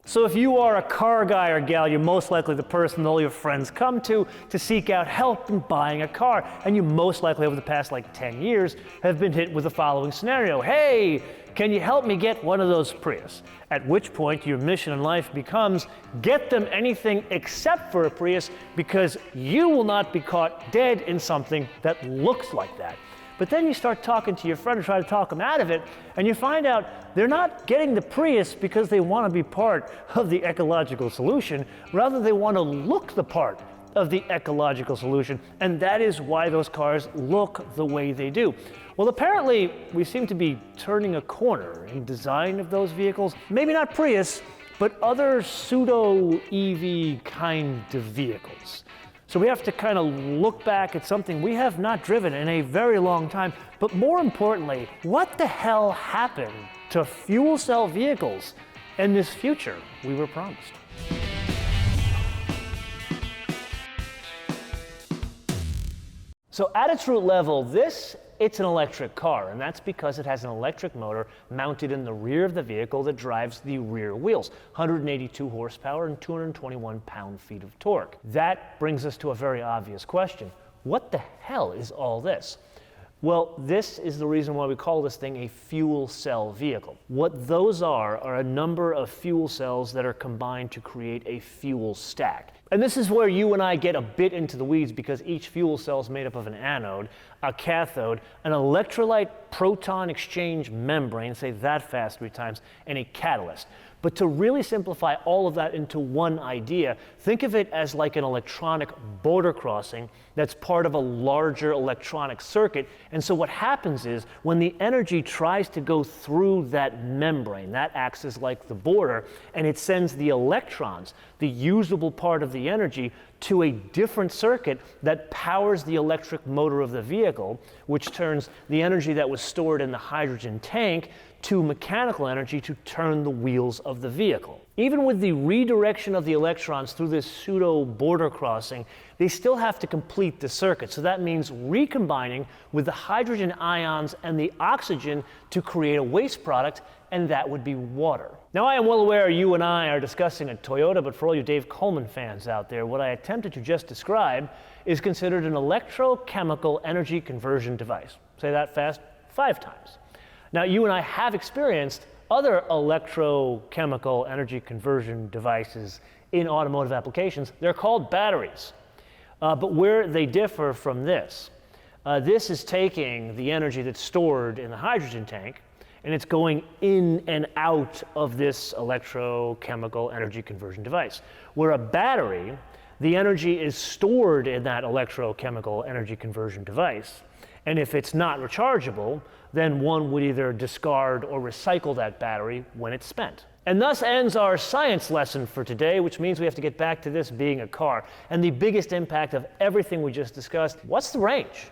So if you are a car guy or gal, you're most likely the person all your friends come to seek out help in buying a car. And you most likely over the past 10 years have been hit with the following scenario. Hey, can you help me get one of those Prius? At which point your mission in life becomes get them anything except for a Prius because you will not be caught dead in something that looks like that. But then you start talking to your friend and try to talk them out of it, and you find out they're not getting the Prius because they want to be part of the ecological solution. Rather, they want to look the part of the ecological solution, and that is why those cars look the way they do. Well, apparently, we seem to be turning a corner in design of those vehicles. Maybe not Prius, but other pseudo-EV kind of vehicles. So we have to kind of look back at something we have not driven in a very long time. But more importantly, what the hell happened to fuel cell vehicles and this future we were promised? So at its root level, it's an electric car, and that's because it has an electric motor mounted in the rear of the vehicle that drives the rear wheels, 182 horsepower and 221 pound-feet of torque. That brings us to a very obvious question. What the hell is all this? Well, this is the reason why we call this thing a fuel cell vehicle. What those are a number of fuel cells that are combined to create a fuel stack. And this is where you and I get a bit into the weeds because each fuel cell is made up of an anode, a cathode, an electrolyte proton exchange membrane, say that fast 3 times, and a catalyst. But to really simplify all of that into one idea, think of it as like an electronic border crossing that's part of a larger electronic circuit. And so what happens is when the energy tries to go through that membrane, that acts as like the border, and it sends the electrons, the usable part of the energy, to a different circuit that powers the electric motor of the vehicle, which turns the energy that was stored in the hydrogen tank to mechanical energy to turn the wheels of the vehicle. Even with the redirection of the electrons through this pseudo border crossing, they still have to complete the circuit. So that means recombining with the hydrogen ions and the oxygen to create a waste product, and that would be water. Now, I am well aware you and I are discussing a Toyota, but for all you Dave Coleman fans out there, what I attempted to just describe is considered an electrochemical energy conversion device. Say that fast 5 times. Now, you and I have experienced other electrochemical energy conversion devices in automotive applications. They're called batteries. But where they differ from this is taking the energy that's stored in the hydrogen tank, and it's going in and out of this electrochemical energy conversion device. Where a battery, the energy is stored in that electrochemical energy conversion device, and if it's not rechargeable, then one would either discard or recycle that battery when it's spent. And thus ends our science lesson for today, which means we have to get back to this being a car. And the biggest impact of everything we just discussed, what's the range?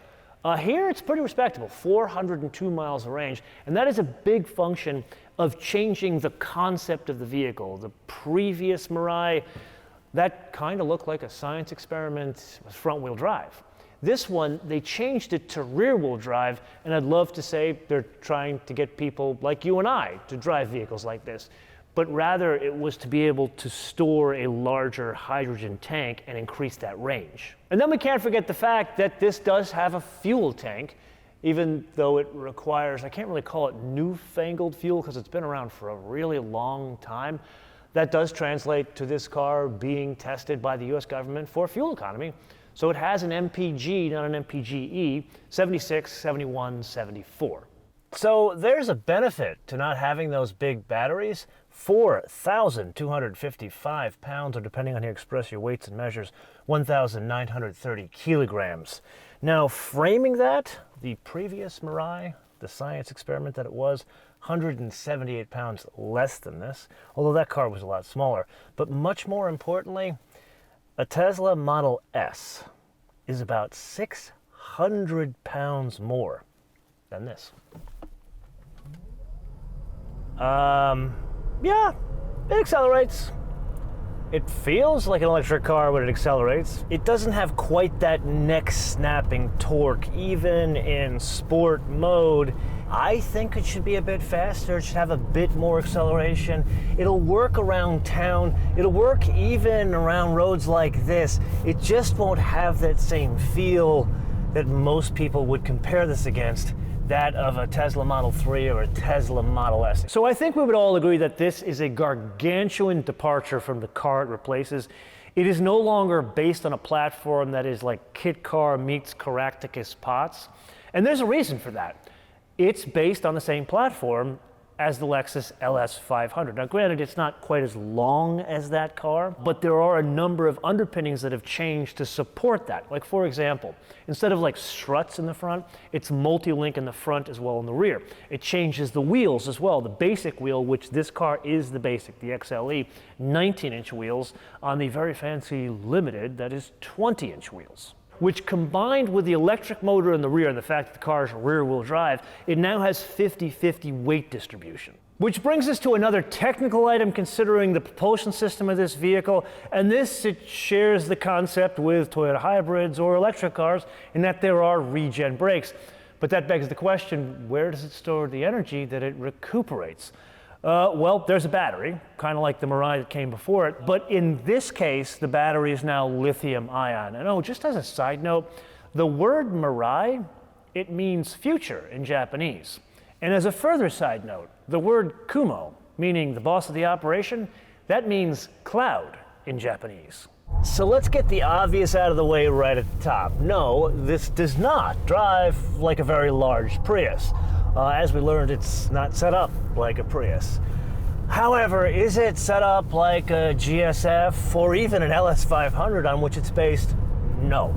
Here it's pretty respectable, 402 miles of range, and that is a big function of changing the concept of the vehicle. The previous Mirai, that kind of looked like a science experiment with front-wheel drive. This one, they changed it to rear-wheel drive, and I'd love to say they're trying to get people like you and I to drive vehicles like this. But rather, it was to be able to store a larger hydrogen tank and increase that range. And then we can't forget the fact that this does have a fuel tank, even though it requires, I can't really call it newfangled fuel because it's been around for a really long time. That does translate to this car being tested by the US government for fuel economy. So it has an MPG, not an MPGE, 76, 71, 74. So there's a benefit to not having those big batteries. 4,255 pounds, or depending on how you express your weights and measures, 1,930 kilograms. Now, framing that, the previous Mirai, the science experiment that it was, 178 pounds less than this, although that car was a lot smaller. But much more importantly, a Tesla Model S is about 600 pounds more than this. Yeah, it accelerates. It feels like an electric car when it accelerates. It doesn't have quite that neck-snapping torque. Even in sport mode, I think it should be a bit faster. It should have a bit more acceleration. It'll work around town. It'll work even around roads like this. It just won't have that same feel that most people would compare this against, that of a Tesla Model 3 or a Tesla Model S. So I think we would all agree that this is a gargantuan departure from the car it replaces. It is no longer based on a platform that is like Kit Car meets Caractacus Potts. And there's a reason for that. It's based on the same platform as the Lexus LS500. Now granted, it's not quite as long as that car, but there are a number of underpinnings that have changed to support that. Like for example, instead of like struts in the front, it's multi-link in the front as well in the rear. It changes the wheels as well. The basic wheel, which this car is the basic, the XLE, 19-inch wheels, on the very fancy Limited, that is 20-inch wheels, which combined with the electric motor in the rear and the fact that the car is rear-wheel drive, it now has 50-50 weight distribution. Which brings us to another technical item considering the propulsion system of this vehicle, and this, it shares the concept with Toyota hybrids or electric cars in that there are regen brakes. But that begs the question, where does it store the energy that it recuperates? Well, there's a battery, kind of like the Mirai that came before it, but in this case, the battery is now lithium ion. And oh, just as a side note, the word Mirai, it means future in Japanese. And as a further side note, the word Kumo, meaning the boss of the operation, that means cloud in Japanese. So let's get the obvious out of the way right at the top. No, this does not drive like a very large Prius. As we learned, it's not set up like a Prius. However, is it set up like a GSF or even an LS500 on which it's based? No.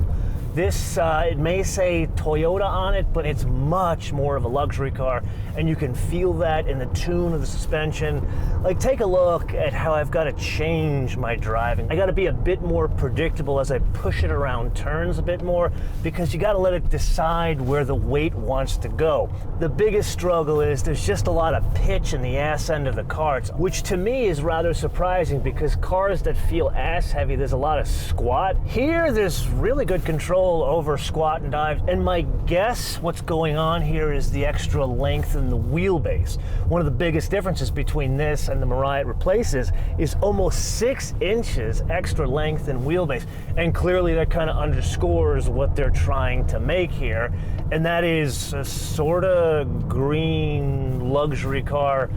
This, it may say Toyota on it, but it's much more of a luxury car, and you can feel that in the tune of the suspension. Like, take a look at how I've got to change my driving. I got to be a bit more predictable as I push it around turns a bit more, because you got to let it decide where the weight wants to go. The biggest struggle is there's just a lot of pitch in the ass end of the carts, which to me is rather surprising, because cars that feel ass heavy, there's a lot of squat. Here, there's really good control over squat and dive, and my guess what's going on here is the extra length in the wheelbase. One of the biggest differences between this and the Mirai it replaces is almost 6 inches extra length in wheelbase, and clearly that kind of underscores what they're trying to make here, and that is a sort of green luxury car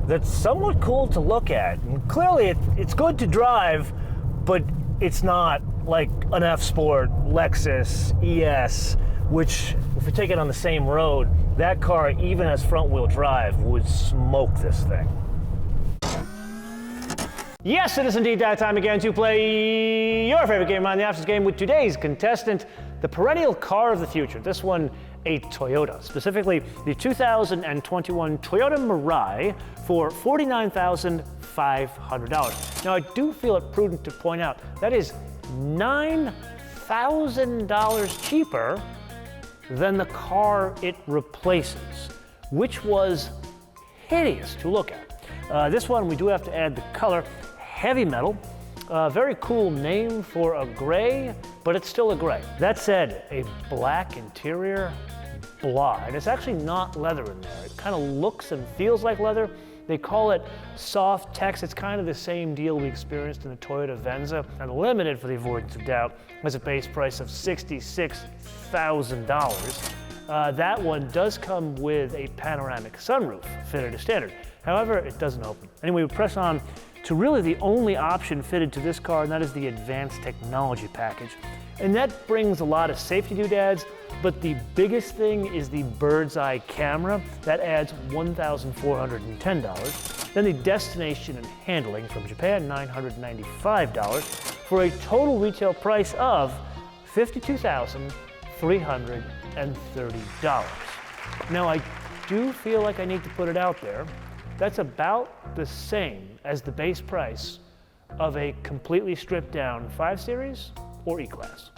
that's somewhat cool to look at. And clearly it's good to drive, but it's not like an F-Sport, Lexus, ES, which, if we take it on the same road, that car, even as front-wheel drive, would smoke this thing. Yes, it is indeed that time again to play your favorite game on the Options Game with today's contestant, the perennial car of the future. This one, a Toyota, specifically the 2021 Toyota Mirai for $49,500. Now, I do feel it prudent to point out that is $9,000 cheaper than the car it replaces, which was hideous to look at. This one, we do have to add the color, heavy metal. Very cool name for a gray, but it's still a gray. That said, a black interior, blah, and it's actually not leather in there. It kind of looks and feels like leather. They call it soft text. It's kind of the same deal we experienced in the Toyota Venza, and the Limited, for the avoidance of doubt, has a base price of $66,000. That one does come with a panoramic sunroof fitted as standard. However, it doesn't open. Anyway, we press on to really the only option fitted to this car, and that is the advanced technology package. And that brings a lot of safety doodads, but the biggest thing is the bird's eye camera. That adds $1,410. Then the destination and handling from Japan, $995, for a total retail price of $52,330. Now, I do feel like I need to put it out there. That's about the same as the base price of a completely stripped down 5 Series or E-Class.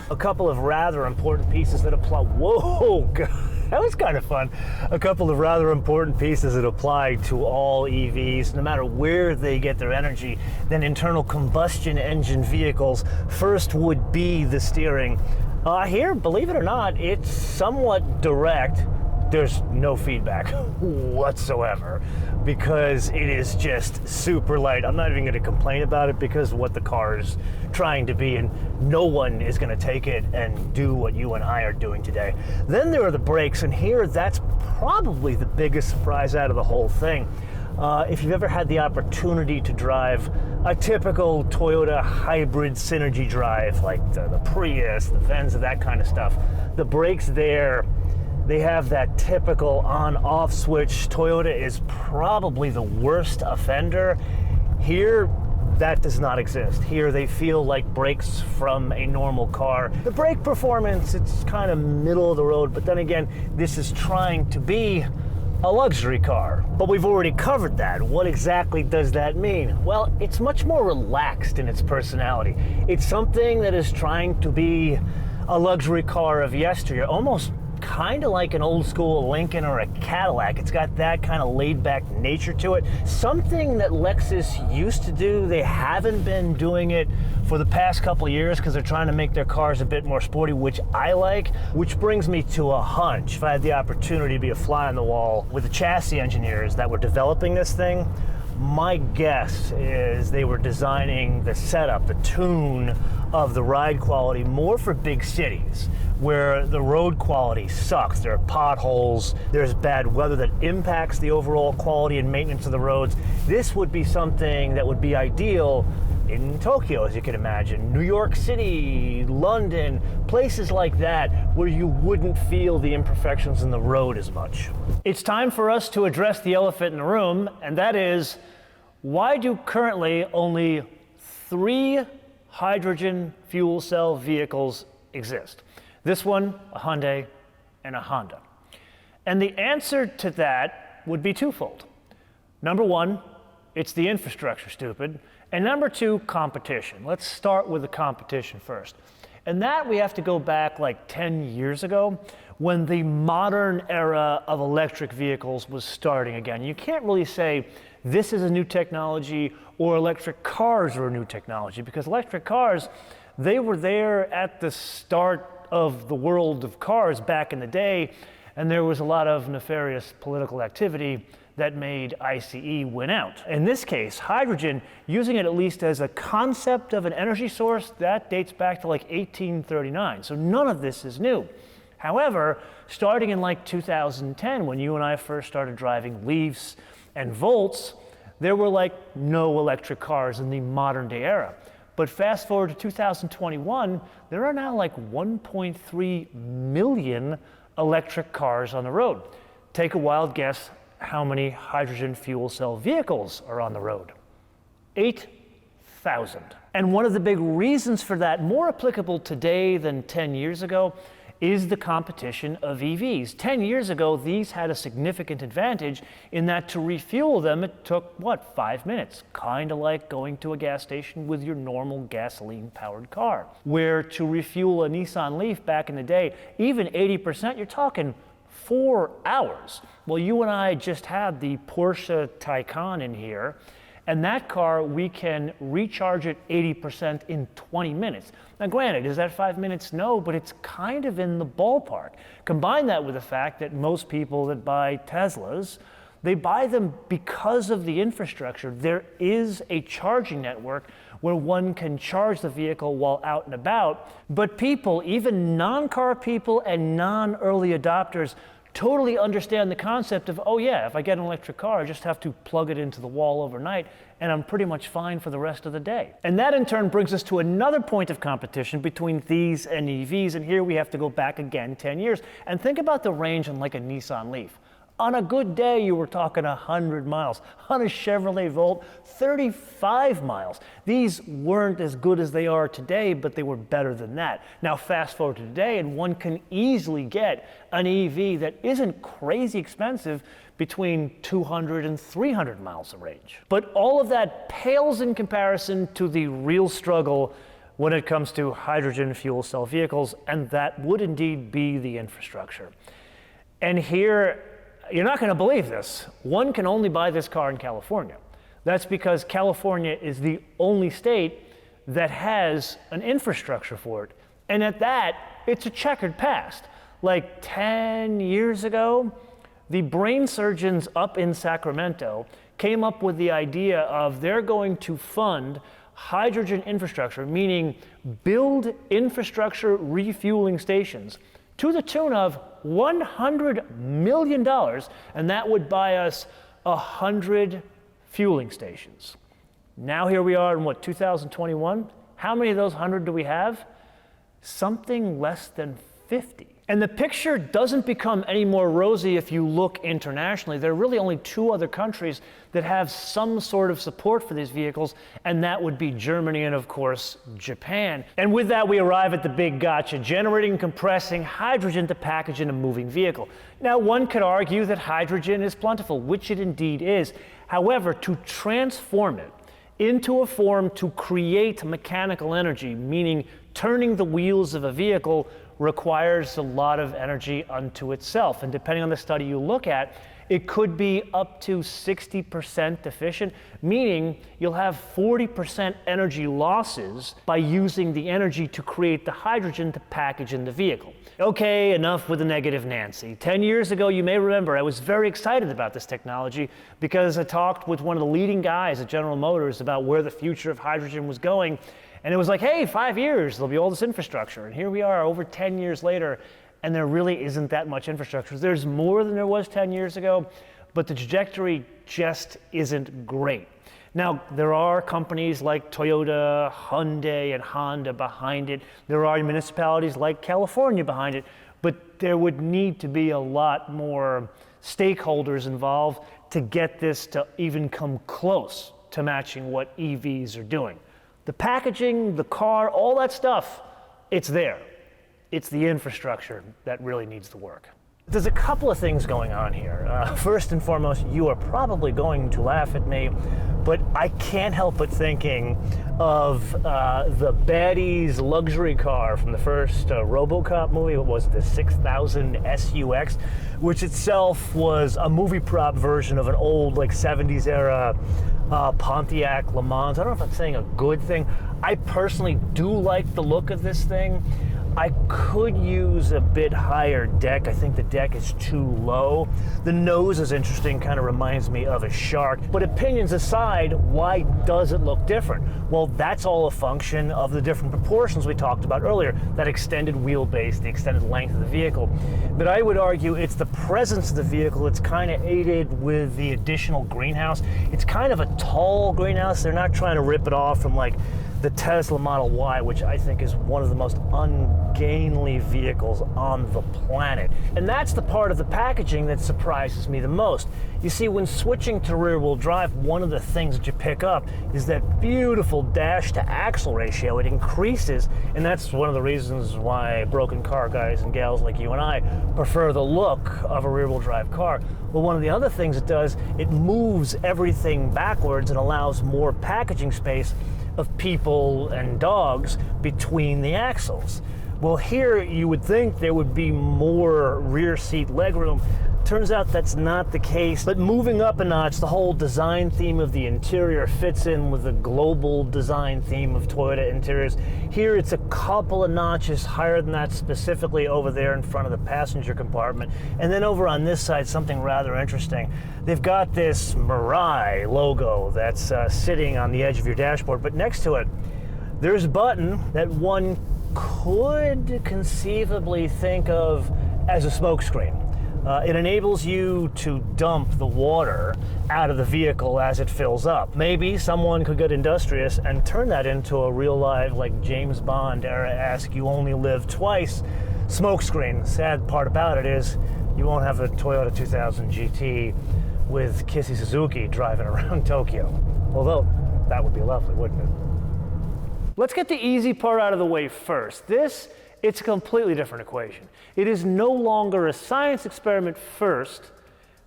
A couple of rather important pieces that apply. Whoa, God, that was kind of fun. A couple of rather important pieces that apply to all EVs, no matter where they get their energy, than internal combustion engine vehicles. First would be the steering. Here, believe it or not, it's somewhat direct, there's no feedback whatsoever because it is just super light. I'm not even going to complain about it because of what the car is trying to be, and no one is going to take it and do what you and I are doing today. Then there are the brakes, and here that's probably the biggest surprise out of the whole thing. If you've ever had the opportunity to drive a typical Toyota hybrid synergy drive, like the Prius, the Venza, that kind of stuff, the brakes there, they have that typical on-off switch. Toyota is probably the worst offender. Here, that does not exist. Here, they feel like brakes from a normal car. The brake performance, it's kind of middle of the road, but then again, this is trying to be a luxury car. But we've already covered that. What exactly does that mean? Well, it's much more relaxed in its personality. It's something that is trying to be a luxury car of yesteryear, almost kind of like an old school Lincoln or a Cadillac. It's got that kind of laid back nature to it. Something that Lexus used to do. They haven't been doing it for the past couple of years because they're trying to make their cars a bit more sporty, which I like. Which brings me to a hunch. If I had the opportunity to be a fly on the wall with the chassis engineers that were developing this thing, my guess is they were designing the setup, the tune of the ride quality more for big cities where the road quality sucks. There are potholes, there's bad weather that impacts the overall quality and maintenance of the roads. This would be something that would be ideal in Tokyo, as you can imagine, New York City, London, places like that where you wouldn't feel the imperfections in the road as much. It's time for us to address the elephant in the room, and that is, why do currently only 3 hydrogen fuel cell vehicles exist? This one, a Hyundai, and a Honda. And the answer to that would be twofold. Number one, it's the infrastructure, stupid. And number 2, competition. Let's start with the competition first. And that we have to go back like 10 years ago when the modern era of electric vehicles was starting again. You can't really say this is a new technology or electric cars are a new technology, because electric cars, they were there at the start of the world of cars back in the day, and there was a lot of nefarious political activity that made ICE win out. In this case, hydrogen, using it at least as a concept of an energy source, that dates back to like 1839. So none of this is new. However, starting in like 2010, when you and I first started driving Leafs and Volts, there were like no electric cars in the modern day era. But fast forward to 2021, there are now like 1.3 million electric cars on the road. Take a wild guess how many hydrogen fuel cell vehicles are on the road. 8,000. And one of the big reasons for that, more applicable today than 10 years ago, is the competition of EVs. 10 years ago, these had a significant advantage in that to refuel them, it took, 5 minutes? Kind of like going to a gas station with your normal gasoline-powered car. Where to refuel a Nissan Leaf back in the day, even 80%, you're talking 4 hours. Well, you and I just had the Porsche Taycan in here, and that car, we can recharge it 80% in 20 minutes. Now granted, is that 5 minutes? No, but it's kind of in the ballpark. Combine that with the fact that most people that buy Teslas, they buy them because of the infrastructure. There is a charging network where one can charge the vehicle while out and about, but people, even non-car people and non-early adopters, totally understand the concept of, oh yeah, if I get an electric car, I just have to plug it into the wall overnight, and I'm pretty much fine for the rest of the day. And that in turn brings us to another point of competition between these and EVs, and here we have to go back again 10 years. And think about the range on like a Nissan Leaf. On a good day, you were talking 100 miles. On a Chevrolet Volt, 35 miles. These weren't as good as they are today, but they were better than that. Now fast forward to today, and one can easily get an EV that isn't crazy expensive between 200 and 300 miles of range. But all of that pales in comparison to the real struggle when it comes to hydrogen fuel cell vehicles, and that would indeed be the infrastructure. And here, you're not going to believe this. One can only buy this car in California. That's because California is the only state that has an infrastructure for it. And at that, it's a checkered past. Like 10 years ago, the brain surgeons up in Sacramento came up with the idea of they're going to fund hydrogen infrastructure, meaning build infrastructure refueling stations to the tune of $100 million, and that would buy us 100 fueling stations. Now here we are in what, 2021? How many of those 100 do we have? Something less than 50. And the picture doesn't become any more rosy if you look internationally. There are really only 2 other countries that have some sort of support for these vehicles, and that would be Germany and, of course, Japan. And with that, we arrive at the big gotcha: generating and compressing hydrogen to package in a moving vehicle. Now, one could argue that hydrogen is plentiful, which it indeed is. However, to transform it into a form to create mechanical energy, meaning turning the wheels of a vehicle, requires a lot of energy unto itself. And depending on the study you look at, it could be up to 60% efficient, meaning you'll have 40% energy losses by using the energy to create the hydrogen to package in the vehicle. Okay, enough with the negative Nancy. 10 years ago, you may remember, I was very excited about this technology because I talked with one of the leading guys at General Motors about where the future of hydrogen was going. And it was like, hey, 5 years, there'll be all this infrastructure. And here we are over 10 years later, and there really isn't that much infrastructure. There's more than there was 10 years ago, but the trajectory just isn't great. Now, there are companies like Toyota, Hyundai, and Honda behind it. There are municipalities like California behind it, but there would need to be a lot more stakeholders involved to get this to even come close to matching what EVs are doing. The packaging, the car, all that stuff, it's there. It's the infrastructure that really needs to work. There's a couple of things going on here. First and foremost, you are probably going to laugh at me, but I can't help but thinking of the baddies luxury car from the first RoboCop movie. What was it, the 6000 SUX, which itself was a movie prop version of an old, like, 70s era Pontiac Le Mans. I don't know if I'm saying a good thing. I personally do like the look of this thing. I could use a bit higher deck. I think the deck is too low. The nose is interesting, kind of reminds me of a shark. But opinions aside, why does it look different? Well, that's all a function of the different proportions we talked about earlier, that extended wheelbase, the extended length of the vehicle. But I would argue it's the presence of the vehicle that's kind of aided with the additional greenhouse. It's kind of a tall greenhouse. They're not trying to rip it off from like the Tesla Model Y, which I think is one of the most ungainly vehicles on the planet. And that's the part of the packaging that surprises me the most. You see, when switching to rear-wheel drive, one of the things that you pick up is that beautiful dash-to-axle ratio. It increases, and that's one of the reasons why broken car guys and gals like you and I prefer the look of a rear-wheel drive car. Well, one of the other things it does, it moves everything backwards and allows more packaging space of people and dogs between the axles. Well, here you would think there would be more rear seat legroom. Turns out that's not the case. But moving up a notch, the whole design theme of the interior fits in with the global design theme of Toyota interiors. Here it's a couple of notches higher than that, specifically over there in front of the passenger compartment. And then over on this side, something rather interesting. They've got this Mirai logo that's sitting on the edge of your dashboard, but next to it, there's a button that one could conceivably think of as a smokescreen. It enables you to dump the water out of the vehicle as it fills up. Maybe someone could get industrious and turn that into a real live, like James Bond era-esque, you only live twice smokescreen. Sad part about it is you won't have a Toyota 2000 GT with Kissy Suzuki driving around Tokyo. Although, that would be lovely, wouldn't it? Let's get the easy part out of the way first. It's a completely different equation. It is no longer a science experiment first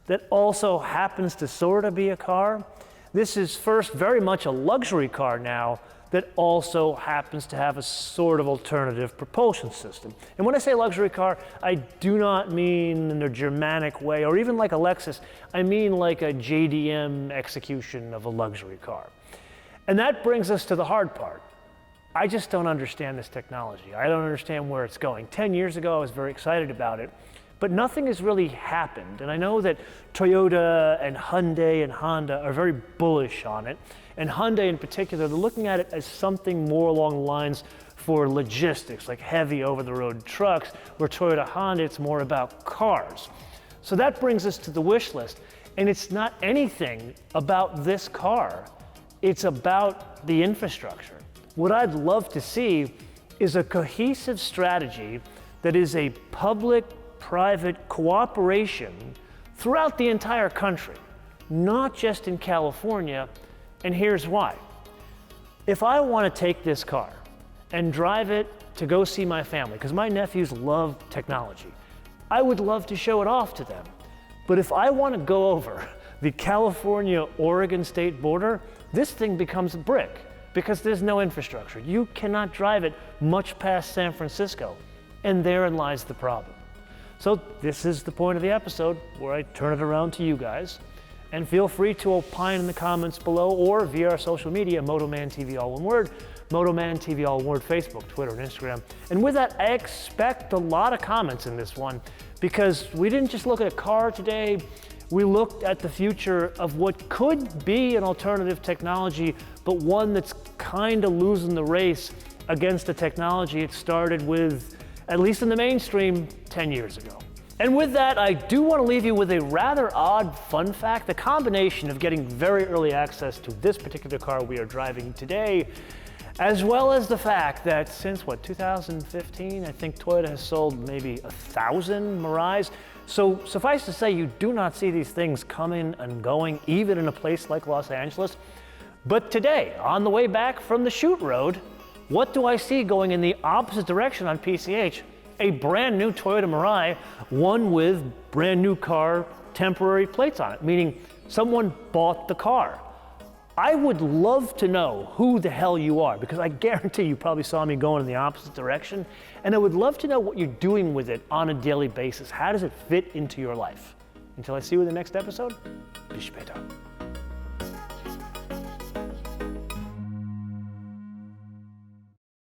that also happens to sort of be a car. This is first very much a luxury car now that also happens to have a sort of alternative propulsion system. And when I say luxury car, I do not mean in a Germanic way or even like a Lexus. I mean like a JDM execution of a luxury car. And that brings us to the hard part. I just don't understand this technology. I don't understand where it's going. 10 years ago, I was very excited about it, but nothing has really happened. And I know that Toyota and Hyundai and Honda are very bullish on it. And Hyundai in particular, they're looking at it as something more along the lines for logistics, like heavy over-the-road trucks, where Toyota Honda, it's more about cars. So that brings us to the wish list. And it's not anything about this car. It's about the infrastructure. What I'd love to see is a cohesive strategy that is a public-private cooperation throughout the entire country, not just in California, and here's why. If I want to take this car and drive it to go see my family, because my nephews love technology, I would love to show it off to them. But if I want to go over the California-Oregon state border, this thing becomes a brick because there's no infrastructure. You cannot drive it much past San Francisco, and therein lies the problem. So this is the point of the episode where I turn it around to you guys, and feel free to opine in the comments below or via our social media, MotoManTV, all one word, MotoManTV, all one word, Facebook, Twitter, and Instagram. And with that, I expect a lot of comments in this one, because we didn't just look at a car today, we looked at the future of what could be an alternative technology, but one that's kind of losing the race against a technology it started with, at least in the mainstream, 10 years ago. And with that, I do want to leave you with a rather odd fun fact. The combination of getting very early access to this particular car we are driving today, as well as the fact that since, 2015, I think Toyota has sold maybe 1,000 Mirais. So suffice to say, you do not see these things coming and going, even in a place like Los Angeles. But today, on the way back from the shoot road, what do I see going in the opposite direction on PCH? A brand new Toyota Mirai, one with brand new car temporary plates on it, meaning someone bought the car. I would love to know who the hell you are, because I guarantee you probably saw me going in the opposite direction, and I would love to know what you're doing with it on a daily basis. How does it fit into your life? Until I see you in the next episode, bis später.